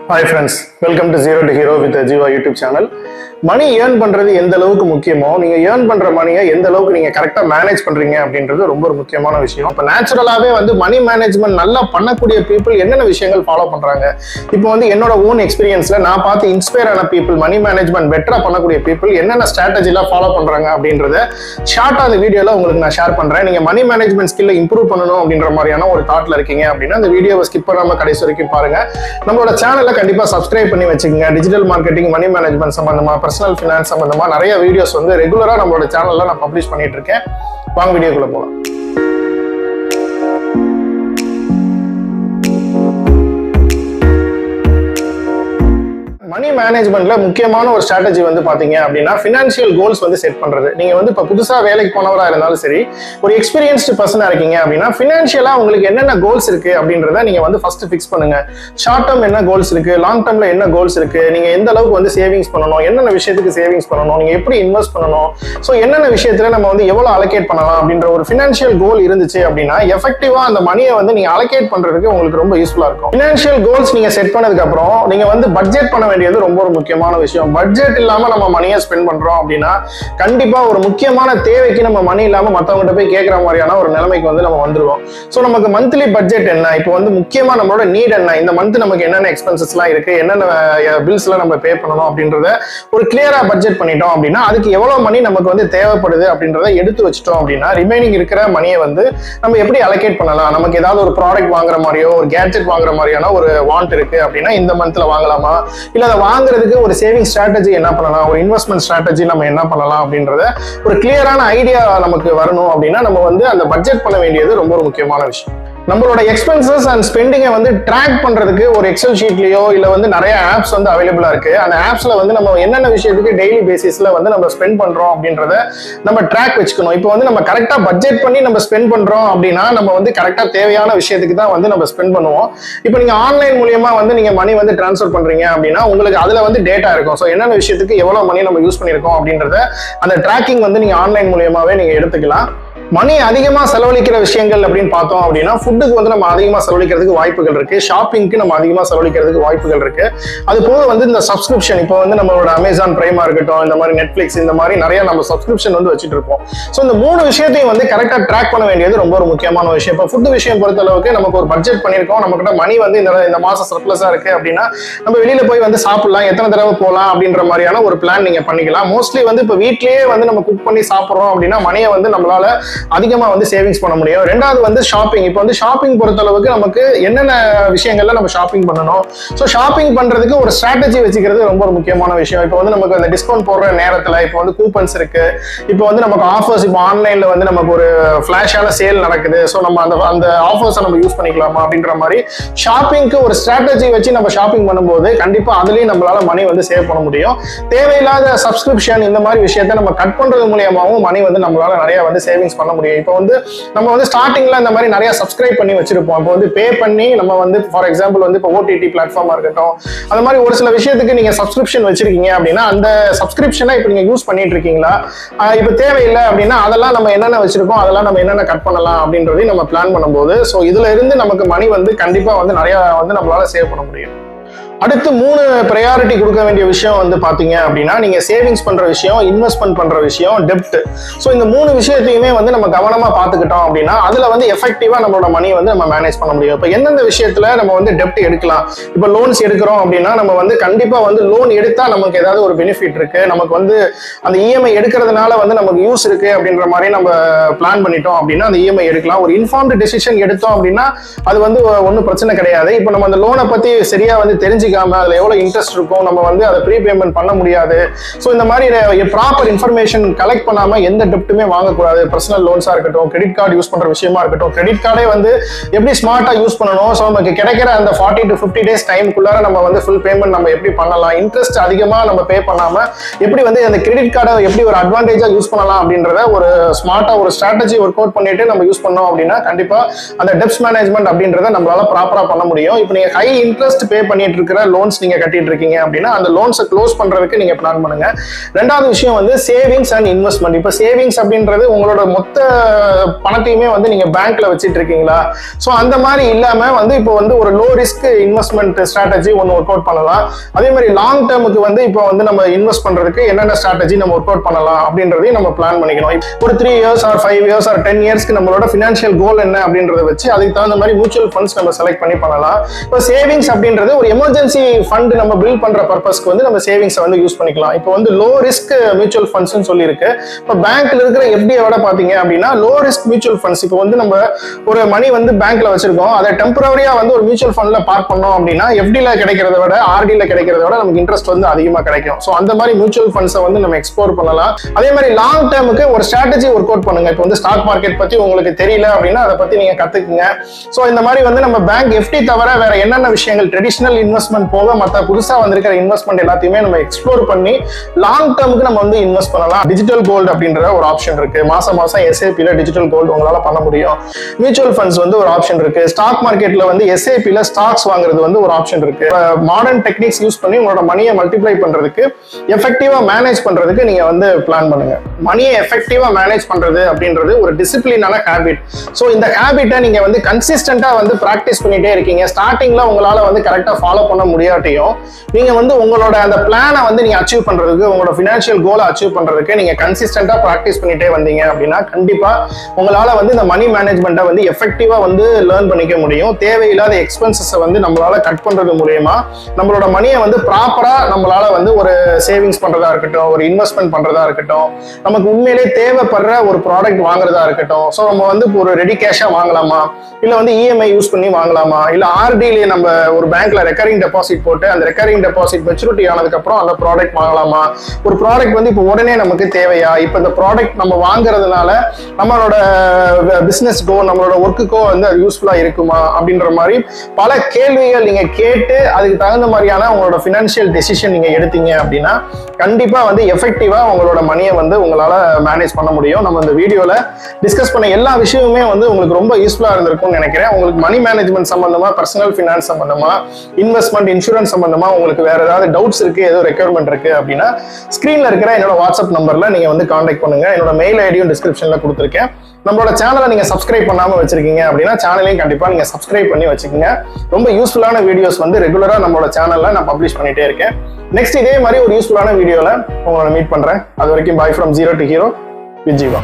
Hi friends, welcome to Zero to Hero with the Jeeva YouTube channel. Money earn பண்றது எந்த அளவுக்கு முக்கியமோ, நீங்க ஏர்ன் பண்ற மணியை எந்த அளவுக்கு நீங்க கரெக்டா மேனேஜ் பண்றீங்க அப்படின்றது ரொம்ப ஒரு முக்கியமான விஷயம். இப்போ நேச்சுரலாவே மணி மேனேஜ்மெண்ட் நல்லா பண்ணக்கூடிய பீப்புள் என்னென்ன விஷயங்கள் ஃபாலோ பண்றாங்க. இப்போ என்னோட ஓன் எக்ஸ்பீரியன்ஸ்ல நான் பார்த்து இன்ஸ்பயர் ஆன பீப்புள், மணி மேனேஜ்மெண்ட் பெட்டரா பண்ணக்கூடிய பீப்புள் என்னென்ன ஸ்ட்ராட்டஜிலாம் ஃபாலோ பண்றாங்க அப்படின்றத ஷார்ட்டா அந்த வீடியோல உங்களுக்கு நான் ஷேர் பண்றேன். நீங்க மணி மேனேஜ்மெண்ட் ஸ்கில்ல இம்ப்ரூவ் பண்ணணும் அப்படின்ற மாதிரியான ஒரு தாட்ல இருக்கீங்க அப்படின்னா அந்த வீடியோவை ஸ்கிப் பண்ணாம கடைசி வரைக்கும் பாருங்க. நம்மளோட சேனலை கண்டிப்பா சப்ஸ்கிரைப் பண்ணி வச்சுக்கோங்க. டிஜிட்டல் மார்க்கெட்டிங், மணி மேனேஜ்மெண்ட் சம்பந்தமா, பர்சனல் ஃபினான்ஸ் சம்பந்தமா நிறைய வீடியோஸ் ரெகுலரா நம்மளோட சேனல்ல நான் பப்ளிஷ் பண்ணிட்டு இருக்கேன். வாங்க வீடியோக்குள்ள போலாம். மணி மேனேஜ்மெண்ட்ல முக்கியமான ஒரு ஸ்ட்ராட்டஜி பாத்தீங்க அப்படின்னா ஃபினான்ஷியல் கோல்ஸ் செட் பண்றது. நீங்க இப்ப புதுசா வேலைக்கு போனவரா இருந்தாலும் சரி, ஒரு எக்ஸ்பீரியன்ஸ்டு பர்சனா இருக்கீங்க அப்படின்னா ஃபினான்ஷியலா உங்களுக்கு என்னென்ன கோல்ஸ் இருக்கு அப்படின்றத நீங்க ஃபர்ஸ்ட் ஃபிக்ஸ் பண்ணுங்க. ஷார்ட் டேர்ம் என்ன கோல்ஸ் இருக்கு, லாங் டேர்ம்ல என்ன கோல்ஸ் இருக்கு, நீங்க எந்த அளவுக்கு சேவிங்ஸ் பண்ணணும், என்னென்ன விஷயத்துக்கு சேவிங்ஸ் பண்ணணும், நீங்க எப்படி இன்வெஸ்ட் பண்ணணும், ஸோ என்னென்ன விஷயத்துல நம்ம எவ்வளவு அலோகேட் பண்ணலாம் அப்படின்ற ஒரு ஃபினான்ஷியல் கோல் இருந்துச்சு அப்படின்னா எஃபெக்டிவா அந்த மணியை நீங்க அலோகேட் பண்றதுக்கு உங்களுக்கு ரொம்ப யூஸ்ஃபுல்லா இருக்கும். ஃபினான்ஷியல் கோல்ஸ் நீங்க செட் பண்ணதுக்கு அப்புறம் நீங்க பட்ஜெட் பண்ண வேண்டிய ரொம்ப ஒரு முக்கியமான விஷயம். பட்ஜெட் இல்லாம நம்ம மணியை ஸ்பெண்ட் பண்றோம் அப்படின்னா கண்டிப்பா ஒரு முக்கியமான தேவைக்கு நம்ம மணி இல்லாம மத்தவங்கிட்ட போய் கேட்கிற மாதிரியான ஒரு நிலைமைக்கு நம்ம வந்துருவோம். சோ நமக்கு மந்த்லி பட்ஜெட் என்ன, இப்போ முக்கியமா நம்மளோட நீட் என்ன, இந்த மந்த் நமக்கு என்னென்ன எக்ஸ்பென்சஸ் எல்லாம் இருக்கு, என்னென்ன பில்ஸ் எல்லாம் நம்ம பே பண்ணணும் அப்படின்றத ஒரு கிளியரா பட்ஜெட் பண்ணிட்டோம் அப்படின்னா அதுக்கு எவ்வளவு மணி நமக்கு தேவைப்படுது அப்படின்றத எடுத்து வச்சிட்டோம் அப்படின்னா ரிமைனிங் இருக்கிற மணியை நம்ம எப்படி அலோகேட் பண்ணலாம். நமக்கு ஏதாவது ஒரு ப்ராடக்ட் வாங்குற மாதிரியோ ஒரு கேட்ஜெட் வாங்குற மாதிரியான ஒரு வாண்ட் இருக்கு அப்படின்னா இந்த மந்த்ல வாங்கலாமா, இல்ல அதை வாங்குறதுக்கு ஒரு சேவிங் ஸ்ட்ராட்டஜி என்ன பண்ணலாம், ஒரு இன்வெஸ்ட்மெண்ட் ஸ்ட்ராட்டஜி நம்ம என்ன பண்ணலாம் அப்படின்றத ஒரு கிளியரான ஐடியா நமக்கு வரணும் அப்படின்னா நம்ம அந்த பட்ஜெட் பண்ண வேண்டியது ரொம்ப ஒரு முக்கியமான விஷயம். நம்மளோட எக்ஸ்பென்சஸ் அண்ட் ஸ்பெண்டிங்கை ட்ராக் பண்றதுக்கு ஒரு எக்ஸல் ஷீட்லயோ இல்ல நிறைய ஆப்ஸ் அவைலபிளா இருக்கு. அந்த ஆப்ஸ்ல நம்ம என்னென்ன விஷயத்துக்கு டெய்லி பேசிஸ்ல நம்ம ஸ்பெண்ட் பண்றோம் அப்படின்றத நம்ம ட்ராக் வச்சுக்கணும். இப்போ நம்ம கரெக்டா பட்ஜெட் பண்ணி நம்ம ஸ்பெண்ட் பண்றோம் அப்படின்னா நம்ம கரெக்டா தேவையான விஷயத்துக்கு தான் நம்ம ஸ்பெண்ட் பண்ணுவோம். இப்போ நீங்க ஆன்லைன் மூலியமா நீங்க மணி டிரான்ஸ்ஃபர் பண்றீங்க அப்படின்னா உங்களுக்கு அதுல டேட்டா இருக்கும். ஸோ என்னென்ன விஷயத்துக்கு எவ்வளவு மணி நம்ம யூஸ் பண்ணிருக்கோம் அப்படின்றத அந்த ட்ராக்கிங் நீங்க ஆன்லைன் மூலியமாவே நீங்க எடுத்துக்கலாம். மணி அதிகமா செலவழிக்கிற விஷயங்கள் அப்படின்னு பார்த்தோம் அப்படின்னா ஃபுட்டுக்கு நம்ம அதிகமா செலவழிக்கிறதுக்கு வாய்ப்புகள் இருக்கு, ஷாப்பிங்க்கு நம்ம அதிகமா செலவழிக்கிறதுக்கு வாய்ப்புகள் இருக்கு. அது போக இந்த சப்ஸ்கிரிப்ஷன், இப்போ நம்மளோட அமேசான் பிரைமா இருக்கட்டும், இந்த மாதிரி நெட்ஃபிளிக்ஸ், இந்த மாதிரி நிறைய நம்ம சப்ஸ்கிரிப்ஷன் வச்சுட்டு இருப்போம். ஸோ இந்த மூணு விஷயத்தையும் கரெக்டா ட்ராக் பண்ண வேண்டியது ரொம்ப ஒரு முக்கியமான விஷயம். இப்போ ஃபுட் விஷயம் பொறுத்த அளவுக்கு நமக்கு ஒரு பட்ஜெட் பண்ணிருக்கோம், நம்ம கிட்ட மணி இந்த மாசம் சர்ப்ளஸா இருக்கு அப்படின்னா நம்ம வெளியில போய் சாப்பிடலாம், எத்தனை தடவை போகலாம் அப்படின்ற மாதிரியான ஒரு பிளான் நீங்க பண்ணிக்கலாம். மோஸ்ட்லி இப்போ வீட்லயே நம்ம குக் பண்ணி சாப்பிடுறோம் அப்படின்னா மணியை நம்மளால அதிகமா சேவிங்ஸ் பண்ண முடியும். ரெண்டாவது ஷாப்பிங். இப்போ ஷாப்பிங் பொறுத்த அளவுக்கு நமக்கு என்னென்ன விஷயங்கள்ல நம்ம ஷாப்பிங் பண்ணணும், ஸோ ஷாப்பிங் பண்றதுக்கு ஒரு ஸ்ட்ராட்டஜி வச்சுக்கிறது ரொம்ப ஒரு முக்கியமான விஷயம். இப்போ நமக்கு அந்த டிஸ்கவுண்ட் போடுற நேரத்துல இப்போ கூப்பன்ஸ் இருக்கு, இப்போ நமக்கு ஆஃபர்ஸ், இப்போ ஆன்லைன்ல நமக்கு ஒரு ஃபிளாஷான சேல் நடக்குது, ஸோ நம்ம அந்த ஆஃபர்ஸை நம்ம யூஸ் பண்ணிக்கலாமா அப்படின்ற மாதிரி ஷாப்பிங்க்கு ஒரு ஸ்ட்ராட்டஜி வச்சு நம்ம ஷாப்பிங் பண்ணும்போது கண்டிப்பா அதுலயும் நம்மளால மணி சேவ் பண்ண முடியும். தேவையில்லாத சப்ஸ்கிரிப்ஷன் இந்த மாதிரி விஷயத்த நம்ம கட் பண்றது மூலியமாவும் மணி நம்மளால நிறைய சேவிங்ஸ் பண்ண முடியும். இப்போ நம்ம ஸ்டார்டிங்ல இந்த மாதிரி நிறைய சப்ஸ்கிரைப் பண்ணி வச்சிருப்போம். இப்போ பே பண்ணி நம்ம ஃபார் எக்ஸாம்பிள் இப்போ ஓடிடி பிளாட்ஃபார்மா இருக்கட்டும், அந்த மாதிரி ஒரு சில விஷயத்துக்கு நீங்க சப்ஸ்கிரிப்ஷன் வச்சிருக்கீங்க அப்படின்னா அந்த சப்ஸ்கிரிப்ஷனை இப்போ நீங்க யூஸ் பண்ணிட்டு இருக்கீங்களா, இப்போ தேவையில்லை அப்படின்னா அதெல்லாம் நம்ம என்னென்ன வச்சிருக்கோம், அதெல்லாம் நம்ம என்னென்ன கட் பண்ணலாம் அப்படின்றதையும் நம்ம பிளான் பண்ணும்போது ஸோ இதுல இருந்து நமக்கு மணி கண்டிப்பா நிறைய நம்மளால சேவ் பண்ண முடியும். அடுத்து 3 ப்ரையாரிட்டி கொடுக்க வேண்டிய விஷயம் பாத்தீங்க அப்படின்னா நீங்க சேவிங்ஸ் பண்ற விஷயம், இன்வெஸ்ட்மெண்ட் பண்ற விஷயம், டெப்ட். ஸோ இந்த 3 விஷயத்தையுமே நம்ம கவனமா பார்த்துக்கிட்டோம் அப்படின்னா அதுல எஃபெக்டிவா நம்மளோட மணி நம்ம மேனேஜ் பண்ண முடியும். இப்போ எந்தெந்த விஷயத்துல நம்ம டெப்ட் எடுக்கலாம், இப்போ லோன்ஸ் எடுக்கிறோம் அப்படின்னா நம்ம கண்டிப்பா லோன் எடுத்தா நமக்கு ஏதாவது ஒரு பெனிஃபிட் இருக்கு, நமக்கு அந்த இஎம்ஐ எடுக்கிறதுனால நமக்கு யூஸ் இருக்கு அப்படின்ற மாதிரி நம்ம பிளான் பண்ணிட்டோம் அப்படின்னா அந்த இஎம்ஐ எடுக்கலாம். ஒரு இன்ஃபார்ம்டு டெசிஷன் எடுத்தோம் அப்படின்னா அது ஒன்றும் பிரச்சனை கிடையாது. இப்போ நம்ம அந்த லோனை பத்தி சரியா தெரிஞ்சு அதுல எவ்வளவு இன்ட்ரெஸ்ட் இருக்கும், நம்ம அதை ப்ரீ பேமெண்ட் பண்ண முடியாது. சோ இந்த மாதிரி ப்ராப்பர் இன்ஃபர்மேஷன் கலெக்ட் பண்ணாம எந்த டெப்ட்டுமே வாங்கக்கூடாது. பர்சனல் லோன்ஸா இருக்கட்டும், கிரெடிட் கார்டு யூஸ் பண்ற விஷயமா இருக்கட்டும், கிரெடிட் கார்டே எப்படி ஸ்மார்ட்டா யூஸ் பண்ணணும், ஸோ நமக்கு கிடைக்கிற அந்த 40 to 50 days டைமுக்குள்ளார நம்ம ஃபுல் பேமெண்ட் நம்ம எப்படி பண்ணலாம், இன்ட்ரெஸ்ட் அதிகமா நம்ம பே பண்ணாம எப்படி அந்த கிரெடிட் கார்டை எப்படி ஒரு அட்வான்டேஜா யூஸ் பண்ணலாம் அப்படின்றத ஒரு ஸ்மார்ட்டா ஒரு ஸ்ட்ராட்டஜி ஒர்க் அவுட் பண்ணிட்டு நம்ம யூஸ் பண்ணோம் அப்படின்னா கண்டிப்பா அந்த டெப்ட் மேனேஜ்மெண்ட் அப்படின்றத நம்மளால ப்ராப்பரா பண்ண முடியும். இப்போ நீங்க ஹை இன்ட்ரெஸ்ட் பே பண்ணிட்டு இருக்கிற இருக்கிற லோன்ஸ் நீங்க கட்டிட்டு இருக்கீங்க அப்படின்னா அந்த லோன்ஸை க்ளோஸ் பண்றதுக்கு நீங்க பிளான் பண்ணுங்க. ரெண்டாவது விஷயம் வந்து சேவிங்ஸ் அண்ட் இன்வெஸ்ட்மெண்ட். இப்போ சேவிங்ஸ் அப்படின்றது உங்களோட மொத்த பணத்தையுமே வந்து நீங்க பேங்க்ல வச்சிட்டு இருக்கீங்களா? ஸோ அந்த மாதிரி இல்லாம வந்து இப்போ வந்து ஒரு லோ ரிஸ்க் இன்வெஸ்ட்மெண்ட் ஸ்ட்ராட்டஜி ஒன்று ஒர்க் அவுட் பண்ணலாம். அதே மாதிரி லாங் டேர்முக்கு வந்து இப்போ வந்து நம்ம இன்வெஸ்ட் பண்றதுக்கு என்னென்ன ஸ்ட்ராட்டஜி நம்ம ஒர்க் அவுட் பண்ணலாம் அப்படின்றதையும் நம்ம பிளான் பண்ணிக்கணும். ஒரு 3 years ஆர் 5 years ஆர் 10 yearsக்கு நம்மளோட ஃபினான்ஷியல் கோல் என்ன அப்படின்றத வச்சு அதுக்கு தகுந்த மாதிரி மியூச்சுவல் ஃபண்ட்ஸ் நம்ம செலக்ட் பண்ணி பண்ணலாம். இப்போ சேவிங்ஸ் அப்படின்றது ஒரு எமர்ஜென்சி ஃபண்ட் நம்ம பில்ட் பண்ற பர்பஸ்க்கு வந்து நம்ம சேவிங்ஸை வந்து யூஸ் பண்ணிக்கலாம். இப்போ வந்து லோ ரிஸ்க் மியூச்சுவல் ஃபண்ட்ஸ்னு சொல்லி இருக்கு. இப்போ பேங்க்ல இருக்கிற எஃப்டியோட பாத்தீங்க அப்படின்னா லோ ரிஸ்க் மியூச்சுவல் ஃபண்ட்ஸ். இப்போ வந்து நம்ம ஒரு மணி வந்து பேங்க்ல வச்சிருக்கோம், அதை டெம்பரரியா வந்து ஒரு மியூச்சுவல் ஃபண்ட்ல பார்க் பண்ணோம் அப்படின்னா எஃப்டில கிடைக்கிறத விட ஆர்டில கிடைக்கிறத விட நமக்கு இன்ட்ரெஸ்ட் வந்து அதிகமா கிடைக்கும். ஸோ அந்த மாதிரி மியூச்சுவல் ஃபண்ட்ஸை வந்து நம்ம எக்ஸ்ப்ளோர் பண்ணலாம். அதே மாதிரி லாங் டேர்முக்கு ஒரு ஸ்ட்ராட்டஜி ஒர்க் அவுட் பண்ணுங்க. இப்போ வந்து ஸ்டாக் மார்க்கெட் பத்தி உங்களுக்கு தெரியல அப்படின்னா அதை பத்தி நீங்க கத்துக்குங்க. ஸோ இந்த மாதிரி வந்து நம்ம பேங்க் எஃப்டி தவிர வேற என்னென்ன விஷயங்கள் ட்ரெடிஷனல் இன்வெஸ்ட்மெண்ட் போக மற்ற புதுசா வந்திருக்கிற இன்வெஸ்ட்மெண்ட் எல்லாத்தையுமே நம்ம எக்ஸ்ப்ளோர் பண்ணி லாங் டேர்முக்கு நம்ம வந்து இன்வெஸ்ட் பண்ணலாம். டிஜிட்டல் கோல்டு அப்படின்ற ஒரு ஆப்ஷன் இருக்கு. மாசம் எஸ்ஐபில டிஜிட்டல் கோல்டு உங்களால பண்ண முடியும். மியூச்சுவல் ஃபண்ட்ஸ் வந்து ஒரு ஆப்ஷன் இருக்கு. ஸ்டாக் மார்க்கெட்ல வந்து எஸ்ஐபில ஸ்டாக்ஸ் வாங்குறது வந்து ஒரு ஆப்ஷன் இருக்கு. மாடர்ன் டெக்னிக்ஸ் யூஸ் பண்ணி உங்களோட மணியை மல்டிப்ளை பண்றதுக்கு எஃபெக்டிவா மேனேஜ் பண்றதுக்கு நீங்க வந்து பிளான் பண்ணுங்க. மணியை எஃபெக்டிவா மேனேஜ் பண்றது அப்படின்றது ஒரு டிசிப்ளினான ஹேபிட். ஸோ இந்த ஹேபிட்டை நீங்க வந்து கன்சிஸ்டன்டா வந்து பிராக்டிஸ் பண்ணிட்டே இருக்கீங்க. ஸ்டார்டிங்ல உங்களால வந்து கரெக்டா ஃபாலோ பண்ண முடியாட்டியும் நீங்க வந்து உங்களோட அந்த பிளானை வந்து நீங்க அச்சீவ் பண்றதுக்கு, உங்களோட ஃபினான்ஷியல் கோலை அச்சீவ் பண்றதுக்கு நீங்க கன்சிஸ்டன்டா பிராக்டிஸ் பண்ணிட்டே வந்தீங்க அப்படின்னா கண்டிப்பா உங்களால வந்து இந்த மணி மேனேஜ்மெண்ட்டை வந்து எஃபெக்டிவா வந்து லேர்ன் பண்ணிக்க முடியும். தேவையில்லாத எக்ஸ்பென்சஸை வந்து நம்மளால கட் பண்றது மூலமா நம்மளோட மணியை வந்து ப்ராப்பரா நம்மளால வந்து ஒரு சேவிங்ஸ் பண்றதா இருக்கட்டும், ஒரு இன்வெஸ்ட்மெண்ட் பண்றதா இருக்கட்டும், நமக்கு உண்மையிலே தேவைப்படுற ஒரு ப்ராடக்ட் வாங்குறதா இருக்கட்டும். ஸோ நம்ம வந்து ஒரு ரெடி கேஷா வாங்கலாமா, இல்ல வந்து இஎம்ஐ யூஸ் பண்ணி வாங்கலாமா, இல்ல ஆர்டில நம்ம ஒரு பேங்க்ல ரெக்கரிங் டெபாசிட் போட்டு அந்த ரெக்கரிங் டெபாசிட் மெச்சூரிட்டி ஆனதுக்கு அப்புறம் அந்த ப்ராடக்ட் வாங்கலாமா, ஒரு ப்ராடக்ட் வந்து இப்போ உடனே நமக்கு தேவையா, இப்போ இந்த ப்ராடக்ட் நம்ம வாங்குறதுனால நம்மளோட பிசினஸ்க்கோ நம்மளோட ஒர்க்குக்கோ வந்து அது யூஸ்ஃபுல்லா இருக்குமா அப்படின்ற மாதிரி பல கேள்விகள் நீங்க கேட்டு அதுக்கு தகுந்த மாதிரியான உங்களோட ஃபினான்ஷியல் டெசிஷன் நீங்க எடுத்தீங்க அப்படின்னா கண்டிப்பா வந்து எஃபெக்டிவா உங்களோட மணியை வந்து உங்களால மேனேஜ் பண்ண முடியும். நம்ம இந்த வீடியோல டிஸ்கஸ் பண்ண எல்லா விஷயமுமே வந்து உங்களுக்கு ரொம்ப யூஸ்ஃபுல்லா இருந்திருக்கும்னு நினைக்கிறேன். உங்களுக்கு மணி மேனேஜ்மெண்ட் சம்பந்தமா, பர்சனல் ஃபினான்ஸ் சம்பந்தமா, இன்வெஸ்ட்மெண்ட், இன்சூரன்ஸ் சம்பந்தமா உங்களுக்கு வேற ஏதாவது டவுட்ஸ் இருக்கு, ஏதோ ரெக்யர்மெண்ட் இருக்கு அப்படின்னா ஸ்கிரீன்ல இருக்கிற என்னோட வாட்ஸ்அப் நம்பர்ல நீங்க வந்து கான்டாக்ட் பண்ணுங்க. என்னோட மெயில் ஐடியும் டிஸ்கிரிப்ஷன்ல கொடுத்துருக்கேன். நம்மளோட சேனலை நீங்க சப்ஸ்கிரைப் பண்ணாம வச்சிருக்கீங்க அப்படின்னா சேனலையும் கண்டிப்பா நீங்க சப்ஸ்கிரைப் பண்ணி வச்சுக்கோங்க. ரொம்ப யூஸ்ஃபுல்லான வீடியோஸ் வந்து ரெகுலரா நம்மளோட சேனல்ல நான் பப்ளிஷ் பண்ணிட்டே இருக்கேன். நெக்ஸ்ட் இதே மாதிரி ஒரு யூஸ்ஃபுல்லான வீடியோல உங்களை மீட் பண்றேன். அது வரைக்கும் bye from zero to hero with Jeeva.